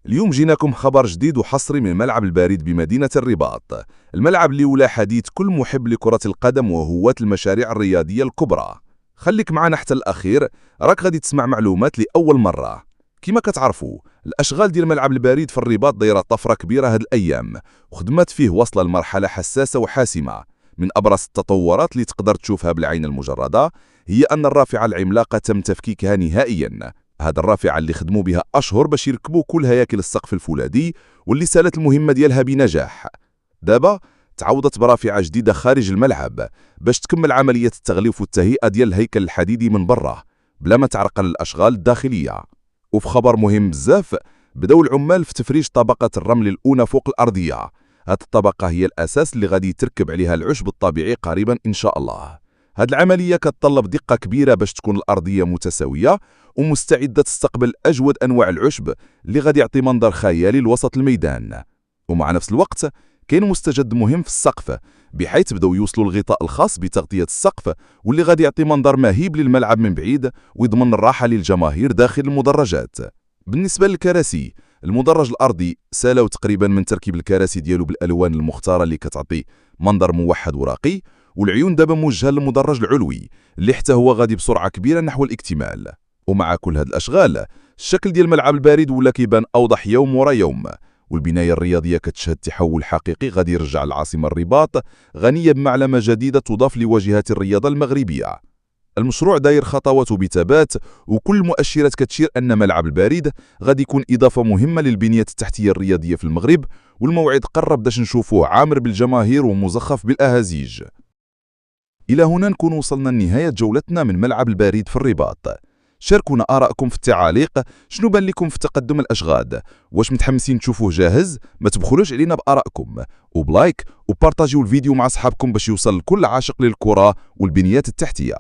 اليوم جيناكم خبر جديد وحصري من الملعب البارد بمدينة الرباط. الملعب اللي ولا حديث كل محب لكرة القدم وهواة المشاريع الرياضية الكبرى. خليك معنا حتى الأخير، راك غادي تسمع معلومات لأول مرة. كما كتعرفوا الأشغال ديال الملعب البارد في الرباط دايرة طفرة كبيرة هاد الأيام، وخدمات فيه واصلة لمرحلة حساسة وحاسمة. من أبرز التطورات اللي تقدر تشوفها بالعين المجردة هي أن الرافعة العملاقة تم تفكيكها نهائياً. هاد الرافعة اللي خدموا بها أشهر باش يركبوا كل هياكل السقف الفولاذي واللي سالت المهمة ديالها بنجاح. دابا تعوضت برافعة جديدة خارج الملعب باش تكمل عملية التغليف والتهيئة ديال الهيكل الحديدي من برا بلا ما تعرقل الأشغال الداخلية. وفي خبر مهم بزاف، بداو العمال في تفريج طبقة الرمل الأولى فوق الأرضية. هاد الطبقة هي الأساس اللي غادي تركب عليها العشب الطبيعي قريبا إن شاء الله. هاد العملية كتطلب دقة كبيرة باش تكون الأرضية متساوية ومستعدة تستقبل أجود أنواع العشب اللي غادي يعطي منظر خيالي لوسط الميدان. ومع نفس الوقت كاين مستجد مهم في السقف، بحيث بداو يوصلوا الغطاء الخاص بتغطية السقف واللي غادي يعطي منظر مهيب للملعب من بعيد ويضمن الراحة للجماهير داخل المدرجات. بالنسبة للكراسي، المدرج الأرضي سالوا تقريبا من تركيب الكراسي ديالو بالألوان المختارة اللي كتعطي منظر موحد وراقي، والعيون دابا موجهة للمدرج العلوي اللي حتى هو غادي بسرعة كبيرة نحو الاكتمال. ومع كل هاد الأشغال الشكل ديال الملعب البارد ولا كيبان أوضح يوم ورا يوم، والبناية الرياضية كتشهد تحول حقيقي غادي يرجع العاصمة الرباط غنية بمعلمة جديدة تضاف لواجهة الرياضة المغربية. المشروع داير خطواته بثبات، وكل المؤشرات كتشير أن ملعب البارد غادي يكون إضافة مهمة للبنية التحتية الرياضية في المغرب، والموعد قرب باش نشوفوه عامر بالجماهير ومزخف بالأهازيج. إلى هنا نكون وصلنا لنهاية جولتنا من ملعب البارد في الرباط. شاركونا آراءكم في التعاليق، شنو بان لكم في تقدم الأشغال؟ واش متحمسين تشوفوه جاهز؟ ما تبخلوش علينا بآرائكم، وبلايك وبارطاجيو الفيديو مع أصحابكم باش يوصل لكل عاشق للكرة والبنيات التحتية.